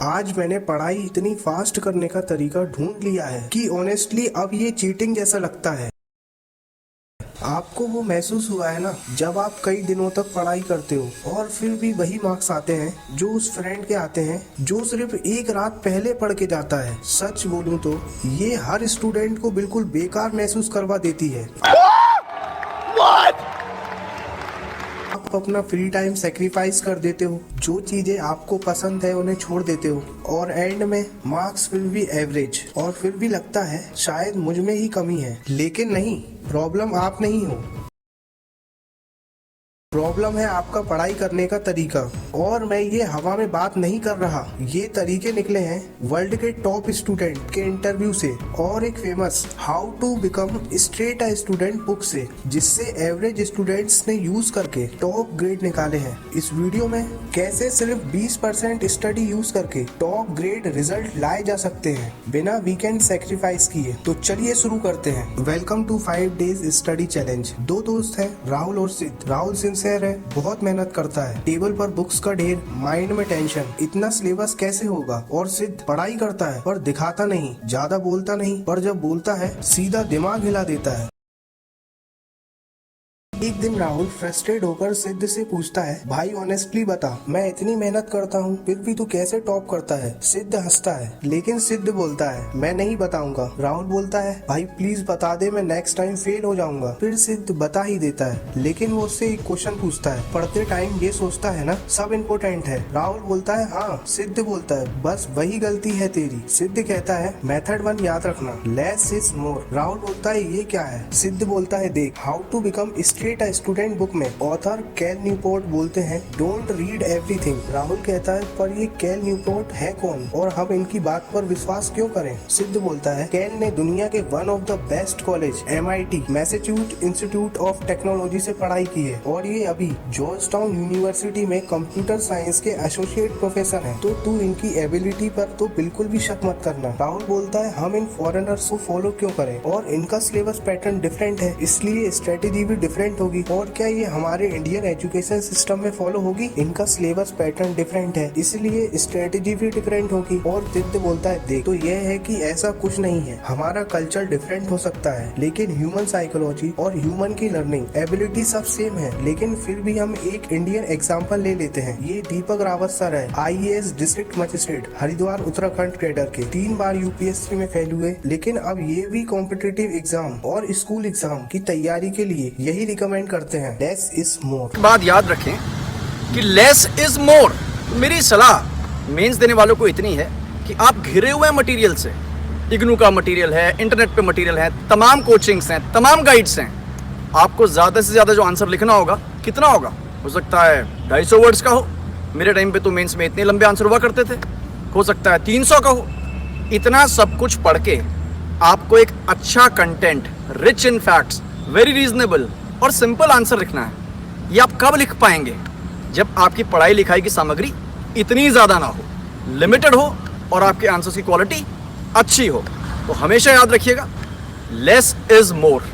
आज मैंने पढ़ाई इतनी फास्ट करने का तरीका ढूंढ लिया है कि ऑनेस्टली अब ये चीटिंग जैसा लगता है। आपको वो महसूस हुआ है ना, जब आप कई दिनों तक पढ़ाई करते हो और फिर भी वही मार्क्स आते हैं जो उस फ्रेंड के आते हैं जो सिर्फ एक रात पहले पढ़ के जाता है। सच बोलूं तो ये हर स्टूडेंट को बिल्कुल बेकार महसूस करवा देती है। आप अपना फ्री टाइम सेक्रीफाइस कर देते हो, जो चीजें आपको पसंद है उन्हें छोड़ देते हो, और एंड में मार्क्स फिर भी एवरेज, और फिर भी लगता है शायद मुझ में ही कमी है। लेकिन नहीं, प्रॉब्लम आप नहीं हो, प्रॉब्लम है आपका पढ़ाई करने का तरीका। और मैं ये हवा में बात नहीं कर रहा, ये तरीके निकले हैं वर्ल्ड के टॉप स्टूडेंट के इंटरव्यू से और एक famous how to become straight A student book से, जिससे एवरेज स्टूडेंट्स ने यूज करके टॉप ग्रेड निकाले हैं। इस वीडियो में कैसे सिर्फ 20% स्टडी यूज करके टॉप ग्रेड रिजल्ट लाए जा सकते हैं बिना वीकेंड सेक्रीफाइस किए। तो चलिए शुरू करते हैं। Welcome to 5 days study challenge. दो दोस्त हैं, राहुल और सिद्ध। राहुल सिंसियर है, बहुत मेहनत करता है, टेबल पर बुक्स का ढेर, माइंड में टेंशन, इतना सिलेबस कैसे होगा। और सिद्ध पढ़ाई करता है पर दिखाता नहीं, ज्यादा बोलता नहीं, पर जब बोलता है सीधा दिमाग हिला देता है। एक दिन राहुल फ्रस्ट्रेट होकर सिद्ध से पूछता है, भाई ऑनेस्टली बता, मैं इतनी मेहनत करता हूँ फिर भी तू कैसे टॉप करता है। सिद्ध हंसता है, लेकिन सिद्ध बोलता है मैं नहीं बताऊंगा। राहुल बोलता है, भाई प्लीज बता दे, मैं नेक्स्ट टाइम फेल हो जाऊंगा। फिर सिद्ध बता ही देता है, लेकिन वो उससे एक क्वेश्चन पूछता है, पढ़ते टाइम ये सोचता है ना सब इम्पोर्टेंट है। राहुल बोलता है हाँ। सिद्ध बोलता है बस वही गलती है तेरी। सिद्ध कहता है मेथड 1 याद रखना, लेस इज मोर। राहुल बोलता है ये क्या है। सिद्ध बोलता है देख, how to become straight A student book में ऑथर कैल न्यूपोर्ट बोलते हैं डोंट रीड एवरीथिंग। राहुल कहता है पर ये कैल न्यूपोर्ट है कौन और हम इनकी बात पर विश्वास क्यों करें। सिद्ध बोलता है कैल ने दुनिया के one of the best college MIT Massachusetts institute of technology से पढ़ाई की है और ये अभी जॉर्जटाउन यूनिवर्सिटी में कंप्यूटर साइंस के एसोसिएट प्रोफेसर है। तो तू इनकी एबिलिटी पर तो बिल्कुल भी शक मत करना। राहुल बोलता है हम इन फॉरेनर्स को फॉलो क्यों करें, और इनका सिलेबस पैटर्न डिफरेंट है इसलिए स्ट्रेटेजी भी डिफरेंट होगी। और क्या ये हमारे इंडियन एजुकेशन सिस्टम में फॉलो होगी। इनका सिलेबस पैटर्न डिफरेंट है इसलिए स्ट्रेटेजी भी डिफरेंट होगी। और सिद्ध बोलता है देख, तो यह है कि ऐसा कुछ नहीं है, हमारा कल्चर डिफरेंट हो सकता है लेकिन ह्यूमन साइकोलॉजी और ह्यूमन की लर्निंग एबिलिटी सब सेम है। लेकिन फिर भी हम एक इंडियन एग्जाम्पल ले लेते हैं। ये दीपक रावत सर है, IAS district magistrate, Haridwar Uttarakhand cadre के, 3 बार UPSC में फेल हुए, लेकिन अब ये भी कॉम्पिटिटिव एग्जाम और स्कूल एग्जाम की तैयारी के लिए यही रिकमेंड करते हैं, लेस इज मोर। बात याद रखें कि लेस इज मोर। मेरी सलाह मेंस देने वालों को इतनी है कि आप घिरे हुए मटेरियल से, इग्नू का मटेरियल है, इंटरनेट पे मटेरियल है, तमाम कोचिंग्स हैं, तमाम गाइड्स हैं। आपको ज़्यादा से ज़्यादा जो आंसर लिखना होगा, कितना होगा, हो सकता है 250 वर्ड्स का हो। मेरे टाइम पे तो मेंस में इतने लंबे आंसर हुआ करते थे, हो सकता है 300 का हो। इतना सब कुछ पढ़ के आपको एक अच्छा content, rich in facts, very reasonable और सिंपल आंसर लिखना है। ये आप कब लिख पाएंगे, जब आपकी पढ़ाई लिखाई की सामग्री इतनी ज़्यादा ना हो, लिमिटेड हो और आपके आंसर्स की क्वालिटी अच्छी हो। तो हमेशा याद रखिएगा, less is more.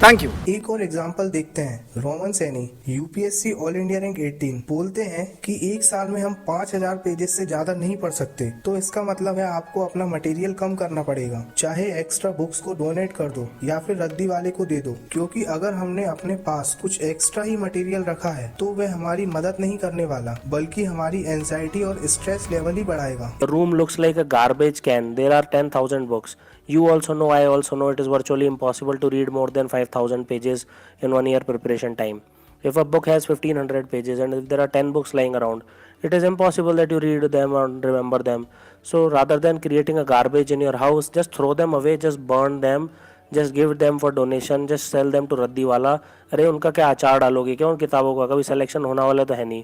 Thank you. एक और एग्जांपल देखते हैं। Roman Saini, UPSC all India rank 18, बोलते हैं कि एक साल में हम 5000 पेजेस से ज्यादा नहीं पढ़ सकते। तो इसका मतलब है आपको अपना मटेरियल कम करना पड़ेगा, चाहे एक्स्ट्रा बुक्स को डोनेट कर दो या फिर रद्दी वाले को दे दो, क्योंकि अगर हमने अपने पास कुछ एक्स्ट्रा ही मटेरियल रखा है तो वह हमारी मदद नहीं करने वाला, बल्कि हमारी एंजाइटी और स्ट्रेस लेवल ही बढ़ाएगा। The room looks like a garbage can. There are 10,000 books. You also know, I also know, it is virtually impossible to read more than 5,000 pages in 1 year preparation time. If a book has 1,500 pages and if there are 10 books lying around, it is impossible that you read them or remember them. So rather than creating a garbage in your house, just throw them away, just burn them, just give them for donation, just sell them to रद्दी वाला। अरे उनका क्या अचार डालोगे क्या उन किताबों का, कभी सिलेक्शन होने वाला तो है नहीं।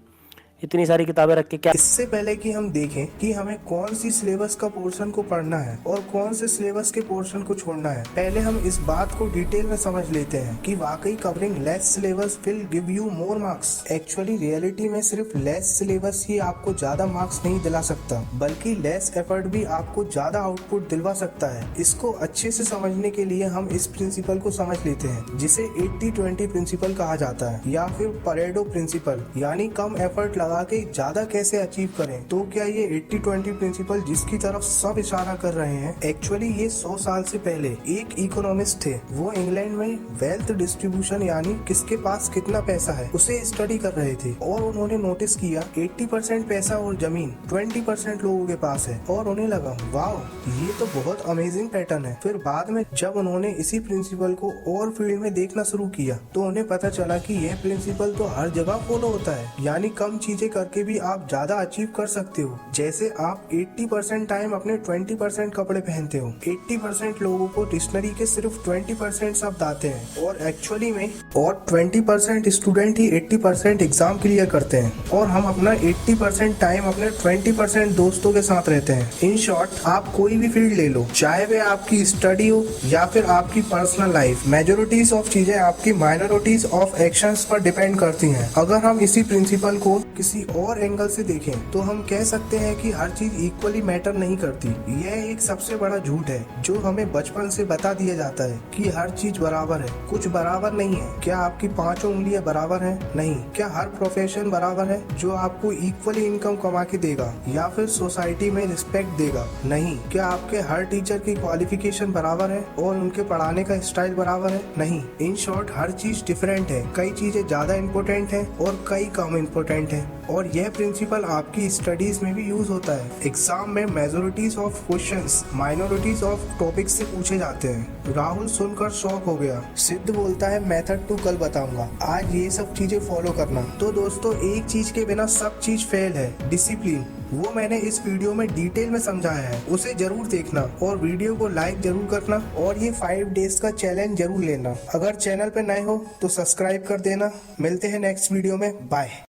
इतनी सारी किताबें रख के क्या। इससे पहले कि हम देखें कि हमें कौन सी सिलेबस का पोर्शन को पढ़ना है और कौन से सिलेबस के पोर्शन को छोड़ना है, पहले हम इस बात को डिटेल में समझ लेते हैं कि वाकई covering less syllabus will give you more marks. Actually reality में सिर्फ लेस सिलेबस ही आपको ज्यादा मार्क्स नहीं दिला सकता, बल्कि लेस एफर्ट भी आपको ज्यादा आउटपुट दिलवा सकता है। इसको अच्छे से समझने के लिए हम इस प्रिंसिपल को समझ लेते हैं, जिसे 80-20 प्रिंसिपल कहा जाता है या फिर परेडो प्रिंसिपल, यानी कम एफर्ट लगा के ज्यादा कैसे अचीव करें। तो क्या ये 80-20 प्रिंसिपल जिसकी तरफ सब इशारा कर रहे हैं, एक्चुअली ये 100 साल से पहले एक इकोनॉमिस्ट थे। वो इंग्लैंड में वेल्थ डिस्ट्रीब्यूशन यानी किसके पास कितना पैसा है उसे स्टडी कर रहे थे, और उन्होंने नोटिस किया 80% पैसा और जमीन 20% लोगों के पास है, और उन्हें लगा वाओ ये तो बहुत अमेजिंग पैटर्न है। फिर बाद में जब उन्होंने इसी प्रिंसिपल को और फील्ड में देखना शुरू किया तो उन्हें पता चला कि यह प्रिंसिपल तो हर जगह फॉलो होता है, यानी कम चीजें करके भी आप ज्यादा अचीव कर सकते हो। जैसे आप 80% टाइम अपने 20% कपड़े पहनते हो, 80% लोगों को डिक्शनरी के सिर्फ 20% शब्द आते हैं, और एक्चुअली में और 20% स्टूडेंट ही 80% एग्जाम क्लियर करते हैं, और हम अपना 80% टाइम अपने 20% दोस्तों के साथ रहते हैं। इन शॉर्ट आप कोई भी फील्ड ले लो, चाहे वे आपकी स्टडी हो या फिर आपकी पर्सनल लाइफ, मेजॉरिटीज ऑफ चीजें आपकी माइनॉरिटीज ऑफ एक्शंस पर डिपेंड करती हैं। अगर हम इसी प्रिंसिपल को किसी और एंगल से देखें तो हम कह सकते हैं कि हर चीज इक्वली मैटर नहीं करती। यह एक सबसे बड़ा झूठ है जो हमें बचपन से बता दिया जाता है कि हर चीज बराबर है। कुछ बराबर नहीं है। क्या आपकी 5 उंगलियां बराबर हैं? नहीं। क्या हर प्रोफेशन बराबर है जो आपको इक्वली इनकम कमा के देगा या फिर सोसाइटी में रिस्पेक्ट देगा? नहीं। क्या आपके हर टीचर की क्वालिफिकेशन बराबर है और उनके पढ़ाने का स्टाइल बराबर है? नहीं। इन शॉर्ट हर चीज डिफरेंट है। कई चीजें ज्यादा इम्पोर्टेंट है और कई कम इम्पोर्टेंट है, और यह प्रिंसिपल आपकी स्टडीज में भी यूज होता है। एग्जाम में majorities of questions minorities of topics से पूछे जाते हैं। राहुल सुनकर शॉक हो गया। सिद्ध बोलता है मेथड तो कल बताऊंगा, आज ये सब चीजें फॉलो करना। तो दोस्तों एक चीज के बिना सब चीज फेल है, डिसिप्लिन। वो मैंने इस वीडियो में डिटेल में समझाया है, उसे जरूर देखना और वीडियो को लाइक जरूर करना, और ये 5 डेज का चैलेंज जरूर लेना। अगर चैनल पे नए हो तो सब्सक्राइब कर देना। मिलते हैं नेक्स्ट वीडियो में, बाय।